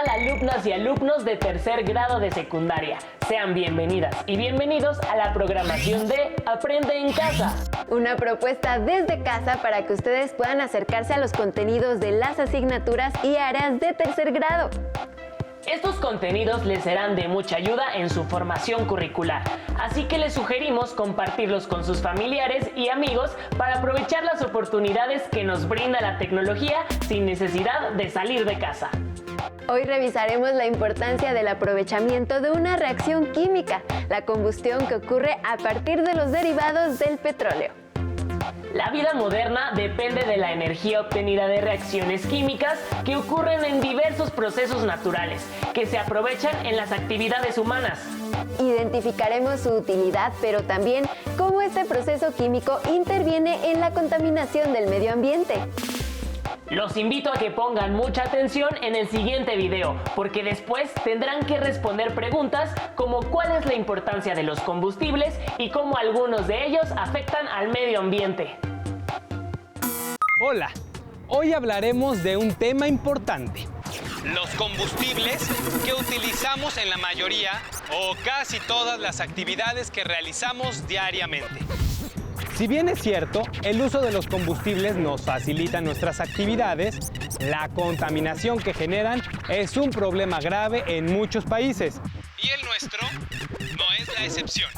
tal, alumnas y alumnos de tercer grado de secundaria? Sean bienvenidas y bienvenidos a la programación de Aprende en Casa. Una propuesta desde casa para que ustedes puedan acercarse a los contenidos de las asignaturas y áreas de tercer grado. Estos contenidos les serán de mucha ayuda en su formación curricular, así que les sugerimos compartirlos con sus familiares y amigos para aprovechar las oportunidades que nos brinda la tecnología sin necesidad de salir de casa. Hoy revisaremos la importancia del aprovechamiento de una reacción química, la combustión que ocurre a partir de los derivados del petróleo. La vida moderna depende de la energía obtenida de reacciones químicas que ocurren en diversos procesos naturales, que se aprovechan en las actividades humanas. Identificaremos su utilidad, pero también cómo este proceso químico interviene en la contaminación del medio ambiente. Los invito a que pongan mucha atención en el siguiente video, porque después tendrán que responder preguntas como cuál es la importancia de los combustibles y cómo algunos de ellos afectan al medio ambiente. Hola, hoy hablaremos de un tema importante: los combustibles que utilizamos en la mayoría o casi todas las actividades que realizamos diariamente. Si bien es cierto, el uso de los combustibles nos facilita nuestras actividades, la contaminación que generan es un problema grave en muchos países. Y el nuestro no es la excepción.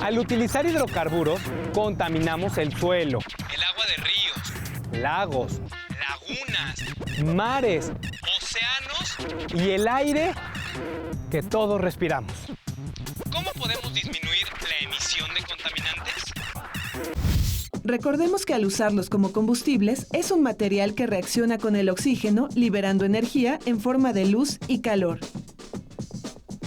Al utilizar hidrocarburos, contaminamos el suelo, el agua de ríos, lagos, lagunas, mares, océanos y el aire que todos respiramos. ¿Cómo podemos disminuir la emisión de contaminantes? Recordemos que al usarlos como combustibles es un material que reacciona con el oxígeno liberando energía en forma de luz y calor.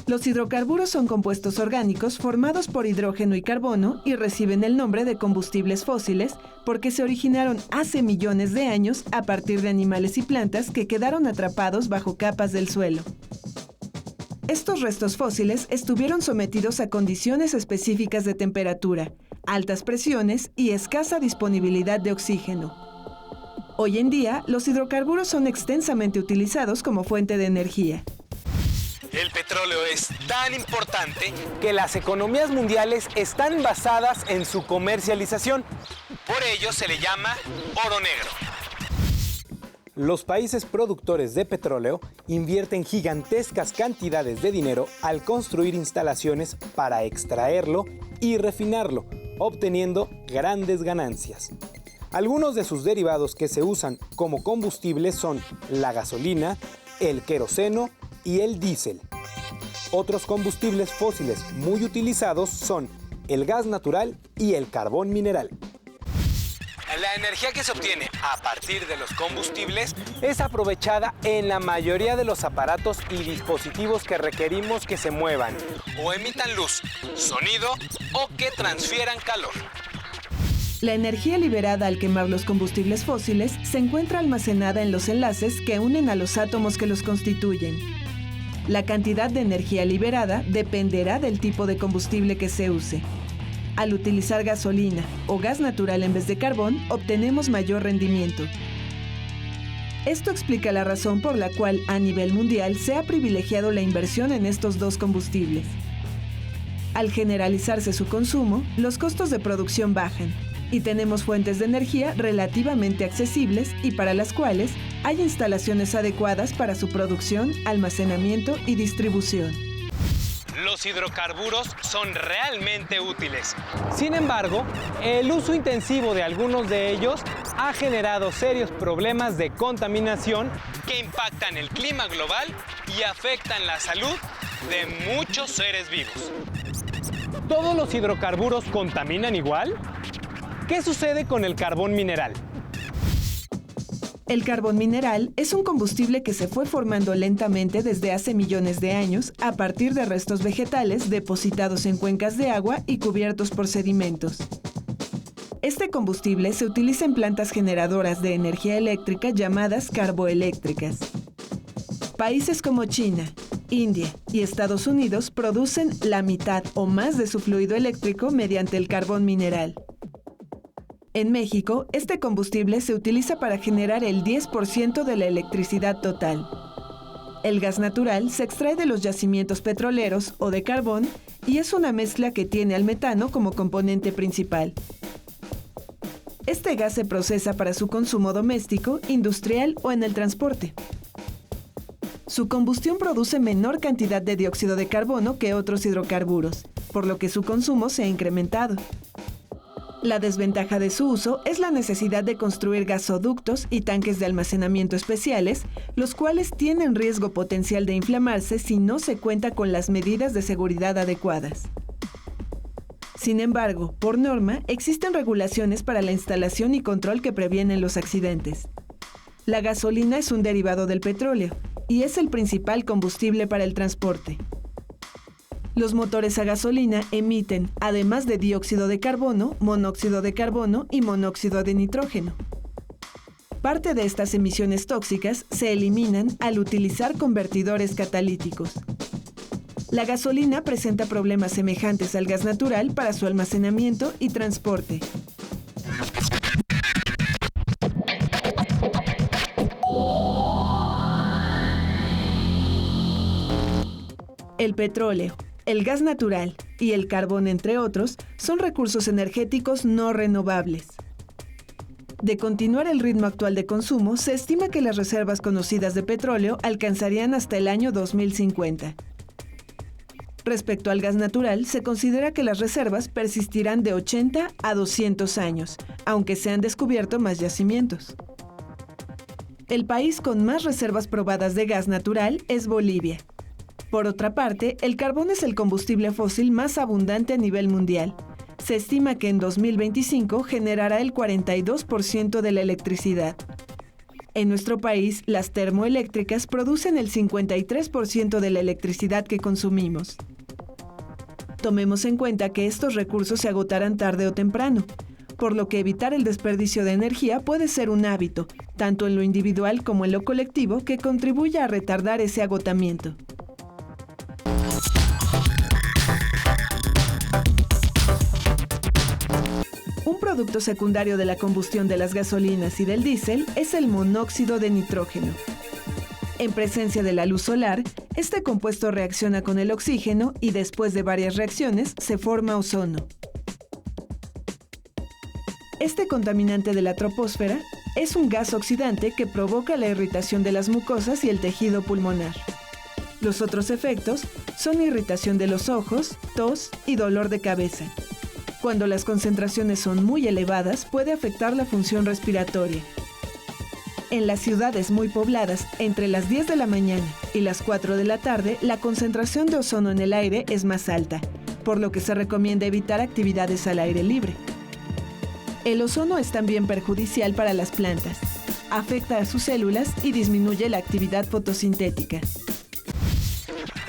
Los hidrocarburos son compuestos orgánicos formados por hidrógeno y carbono y reciben el nombre de combustibles fósiles porque se originaron hace millones de años a partir de animales y plantas que quedaron atrapados bajo capas del suelo. Estos restos fósiles estuvieron sometidos a condiciones específicas de temperatura, altas presiones y escasa disponibilidad de oxígeno. Hoy en día, los hidrocarburos son extensamente utilizados como fuente de energía. El petróleo es tan importante que las economías mundiales están basadas en su comercialización. Por ello se le llama oro negro. Los países productores de petróleo invierten gigantescas cantidades de dinero al construir instalaciones para extraerlo y refinarlo, obteniendo grandes ganancias. Algunos de sus derivados que se usan como combustibles son la gasolina, el queroseno y el diésel. Otros combustibles fósiles muy utilizados son el gas natural y el carbón mineral. La energía que se obtiene a partir de los combustibles es aprovechada en la mayoría de los aparatos y dispositivos que requerimos que se muevan o emitan luz, sonido o que transfieran calor. La energía liberada al quemar los combustibles fósiles se encuentra almacenada en los enlaces que unen a los átomos que los constituyen. La cantidad de energía liberada dependerá del tipo de combustible que se use. Al utilizar gasolina o gas natural en vez de carbón, obtenemos mayor rendimiento. Esto explica la razón por la cual a nivel mundial se ha privilegiado la inversión en estos dos combustibles. Al generalizarse su consumo, los costos de producción bajan y tenemos fuentes de energía relativamente accesibles y para las cuales hay instalaciones adecuadas para su producción, almacenamiento y distribución. Los hidrocarburos son realmente útiles. Sin embargo, el uso intensivo de algunos de ellos ha generado serios problemas de contaminación que impactan el clima global y afectan la salud de muchos seres vivos. ¿Todos los hidrocarburos contaminan igual? ¿Qué sucede con el carbón mineral? El carbón mineral es un combustible que se fue formando lentamente desde hace millones de años a partir de restos vegetales depositados en cuencas de agua y cubiertos por sedimentos. Este combustible se utiliza en plantas generadoras de energía eléctrica llamadas carboeléctricas. Países como China, India y Estados Unidos producen la mitad o más de su fluido eléctrico mediante el carbón mineral. En México, este combustible se utiliza para generar el 10% de la electricidad total. El gas natural se extrae de los yacimientos petroleros o de carbón y es una mezcla que tiene al metano como componente principal. Este gas se procesa para su consumo doméstico, industrial o en el transporte. Su combustión produce menor cantidad de dióxido de carbono que otros hidrocarburos, por lo que su consumo se ha incrementado. La desventaja de su uso es la necesidad de construir gasoductos y tanques de almacenamiento especiales, los cuales tienen riesgo potencial de inflamarse si no se cuenta con las medidas de seguridad adecuadas. Sin embargo, por norma, existen regulaciones para la instalación y control que previenen los accidentes. La gasolina es un derivado del petróleo y es el principal combustible para el transporte. Los motores a gasolina emiten, además de dióxido de carbono, monóxido de carbono y monóxido de nitrógeno. Parte de estas emisiones tóxicas se eliminan al utilizar convertidores catalíticos. La gasolina presenta problemas semejantes al gas natural para su almacenamiento y transporte. El petróleo, el gas natural y el carbón, entre otros, son recursos energéticos no renovables. De continuar el ritmo actual de consumo, se estima que las reservas conocidas de petróleo alcanzarían hasta el año 2050. Respecto al gas natural, se considera que las reservas persistirán de 80 a 200 años, aunque se han descubierto más yacimientos. El país con más reservas probadas de gas natural es Bolivia. Por otra parte, el carbón es el combustible fósil más abundante a nivel mundial. Se estima que en 2025 generará el 42% de la electricidad. En nuestro país, las termoeléctricas producen el 53% de la electricidad que consumimos. Tomemos en cuenta que estos recursos se agotarán tarde o temprano, por lo que evitar el desperdicio de energía puede ser un hábito, tanto en lo individual como en lo colectivo, que contribuya a retardar ese agotamiento. Un producto secundario de la combustión de las gasolinas y del diésel es el monóxido de nitrógeno. En presencia de la luz solar, este compuesto reacciona con el oxígeno y después de varias reacciones se forma ozono. Este contaminante de la troposfera es un gas oxidante que provoca la irritación de las mucosas y el tejido pulmonar. Los otros efectos son irritación de los ojos, tos y dolor de cabeza. Cuando las concentraciones son muy elevadas, puede afectar la función respiratoria. En las ciudades muy pobladas, entre las 10 de la mañana y las 4 de la tarde, la concentración de ozono en el aire es más alta, por lo que se recomienda evitar actividades al aire libre. El ozono es también perjudicial para las plantas. Afecta a sus células y disminuye la actividad fotosintética.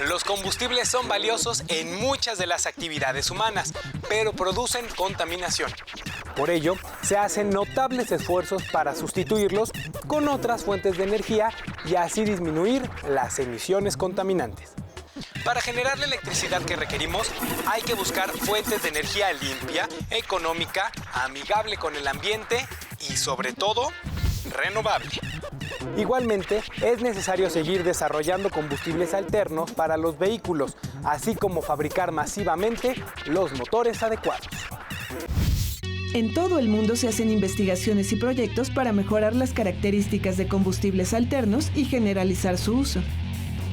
Los combustibles son valiosos en muchas de las actividades humanas, pero producen contaminación. Por ello, se hacen notables esfuerzos para sustituirlos con otras fuentes de energía y así disminuir las emisiones contaminantes. Para generar la electricidad que requerimos, hay que buscar fuentes de energía limpia, económica, amigable con el ambiente y, sobre todo, renovable. Igualmente, es necesario seguir desarrollando combustibles alternos para los vehículos, así como fabricar masivamente los motores adecuados. En todo el mundo se hacen investigaciones y proyectos para mejorar las características de combustibles alternos y generalizar su uso.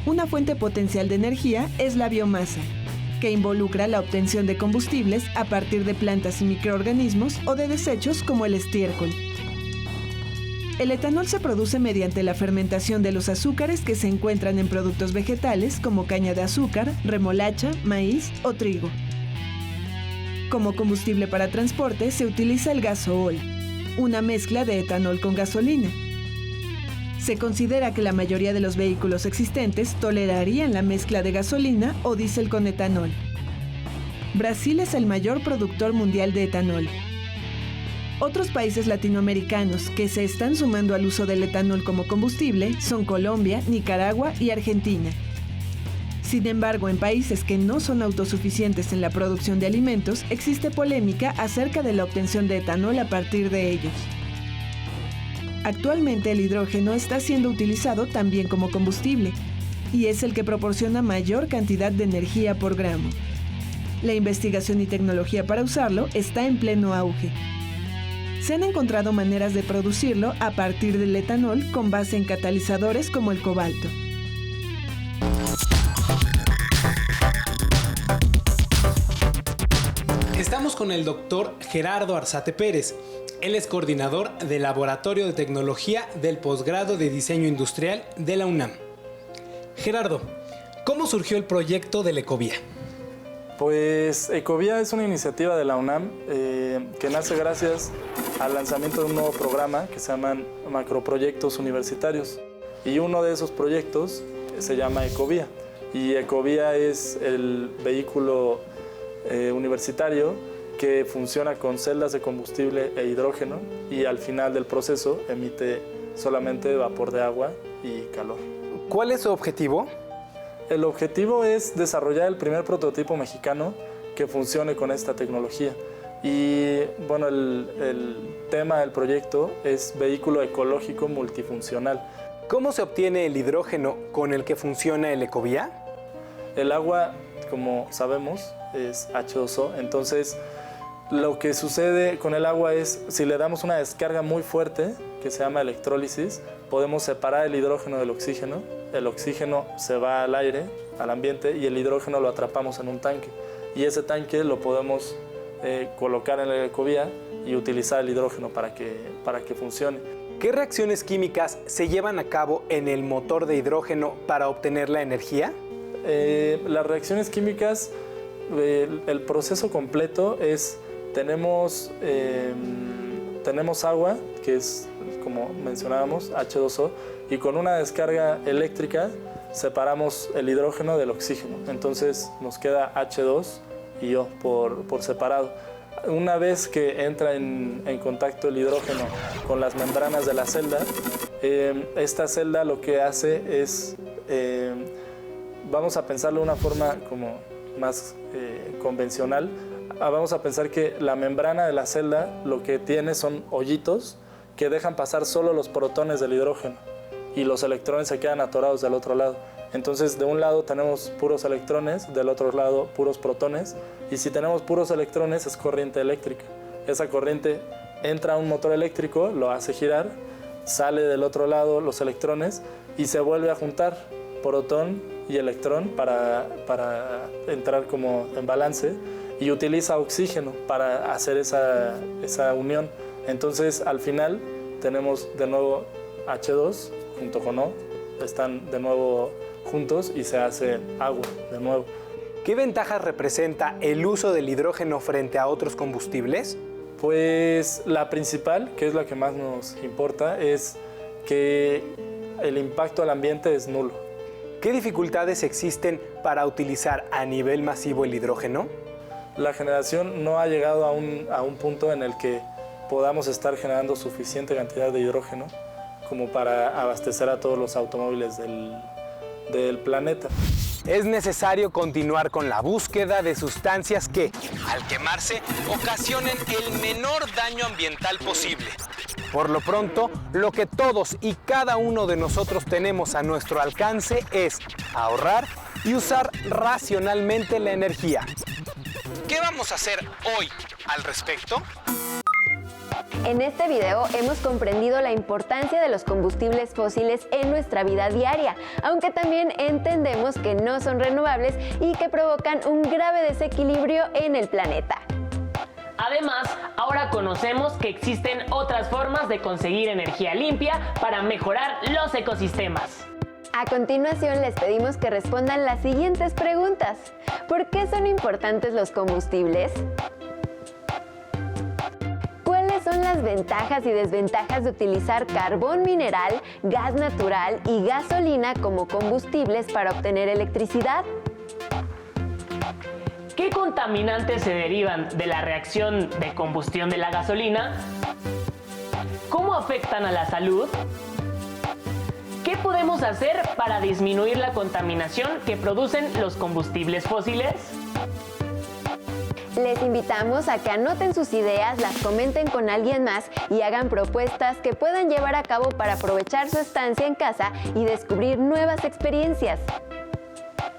Una fuente potencial de energía es la biomasa, que involucra la obtención de combustibles a partir de plantas y microorganismos o de desechos como el estiércol. El etanol se produce mediante la fermentación de los azúcares que se encuentran en productos vegetales como caña de azúcar, remolacha, maíz o trigo. Como combustible para transporte se utiliza el gasool, una mezcla de etanol con gasolina. Se considera que la mayoría de los vehículos existentes tolerarían la mezcla de gasolina o diésel con etanol. Brasil es el mayor productor mundial de etanol. Otros países latinoamericanos que se están sumando al uso del etanol como combustible son Colombia, Nicaragua y Argentina. Sin embargo, en países que no son autosuficientes en la producción de alimentos, existe polémica acerca de la obtención de etanol a partir de ellos. Actualmente el hidrógeno está siendo utilizado también como combustible, y es el que proporciona mayor cantidad de energía por gramo. La investigación y tecnología para usarlo está en pleno auge. Se han encontrado maneras de producirlo a partir del etanol con base en catalizadores como el cobalto. Estamos con el doctor Gerardo Arzate Pérez. Él es coordinador del Laboratorio de Tecnología del Posgrado de Diseño Industrial de la UNAM. Gerardo, ¿cómo surgió el proyecto del Ecovía? Pues Ecovía es una iniciativa de la UNAM que nace gracias al lanzamiento de un nuevo programa que se llaman macroproyectos universitarios. Y uno de esos proyectos se llama Ecovía. Y Ecovía es el vehículo universitario que funciona con celdas de combustible e hidrógeno y al final del proceso emite solamente vapor de agua y calor. ¿Cuál es su objetivo? El objetivo es desarrollar el primer prototipo mexicano que funcione con esta tecnología. Y bueno, el tema del proyecto es vehículo ecológico multifuncional. ¿Cómo se obtiene el hidrógeno con el que funciona el Ecovía? El agua, como sabemos, es H2O, entonces lo que sucede con el agua es, si le damos una descarga muy fuerte, que se llama electrólisis, podemos separar el hidrógeno del oxígeno. El oxígeno se va al aire, al ambiente, y el hidrógeno lo atrapamos en un tanque. Y ese tanque lo podemos colocar en la Ecovía y utilizar el hidrógeno para que funcione. ¿Qué reacciones químicas se llevan a cabo en el motor de hidrógeno para obtener la energía? Las reacciones químicas, el proceso completo es, tenemos agua, que es, como mencionábamos, H2O, y con una descarga eléctrica separamos el hidrógeno del oxígeno. Entonces nos queda H2 y O por separado. Una vez que entra en contacto el hidrógeno con las membranas de la celda, esta celda lo que hace es, vamos a pensarlo de una forma como más convencional, vamos a pensar que la membrana de la celda lo que tiene son hoyitos que dejan pasar solo los protones del hidrógeno y los electrones se quedan atorados del otro lado. Entonces, de un lado tenemos puros electrones, del otro lado puros protones, y si tenemos puros electrones es corriente eléctrica. Esa corriente entra a un motor eléctrico, lo hace girar, sale del otro lado los electrones y se vuelve a juntar protón y electrón para entrar como en balance, y utiliza oxígeno para hacer esa unión. Entonces, al final tenemos de nuevo H2 junto con O, están de nuevo juntos y se hace agua de nuevo. ¿Qué ventajas representa el uso del hidrógeno frente a otros combustibles? Pues la principal, que es la que más nos importa, es que el impacto al ambiente es nulo. ¿Qué dificultades existen para utilizar a nivel masivo el hidrógeno? La generación no ha llegado a un punto en el que podamos estar generando suficiente cantidad de hidrógeno como para abastecer a todos los automóviles del planeta. Es necesario continuar con la búsqueda de sustancias que, al quemarse, ocasionen el menor daño ambiental posible. Por lo pronto, lo que todos y cada uno de nosotros tenemos a nuestro alcance es ahorrar y usar racionalmente la energía. ¿Qué vamos a hacer hoy al respecto? En este video hemos comprendido la importancia de los combustibles fósiles en nuestra vida diaria, aunque también entendemos que no son renovables y que provocan un grave desequilibrio en el planeta. Además, ahora conocemos que existen otras formas de conseguir energía limpia para mejorar los ecosistemas. A continuación les pedimos que respondan las siguientes preguntas. ¿Por qué son importantes los combustibles? ¿Cuáles son las ventajas y desventajas de utilizar carbón mineral, gas natural y gasolina como combustibles para obtener electricidad? ¿Qué contaminantes se derivan de la reacción de combustión de la gasolina? ¿Cómo afectan a la salud? ¿Qué podemos hacer para disminuir la contaminación que producen los combustibles fósiles? Les invitamos a que anoten sus ideas, las comenten con alguien más y hagan propuestas que puedan llevar a cabo para aprovechar su estancia en casa y descubrir nuevas experiencias.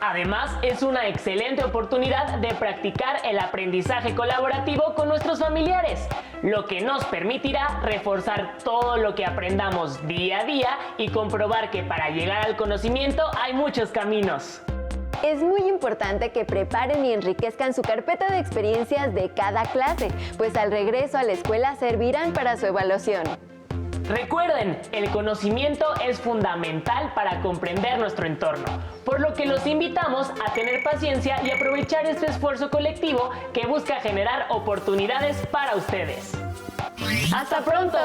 Además, es una excelente oportunidad de practicar el aprendizaje colaborativo con nuestros familiares, lo que nos permitirá reforzar todo lo que aprendamos día a día y comprobar que para llegar al conocimiento hay muchos caminos. Es muy importante que preparen y enriquezcan su carpeta de experiencias de cada clase, pues al regreso a la escuela servirán para su evaluación. Recuerden, el conocimiento es fundamental para comprender nuestro entorno, por lo que los invitamos a tener paciencia y aprovechar este esfuerzo colectivo que busca generar oportunidades para ustedes. ¡Hasta pronto!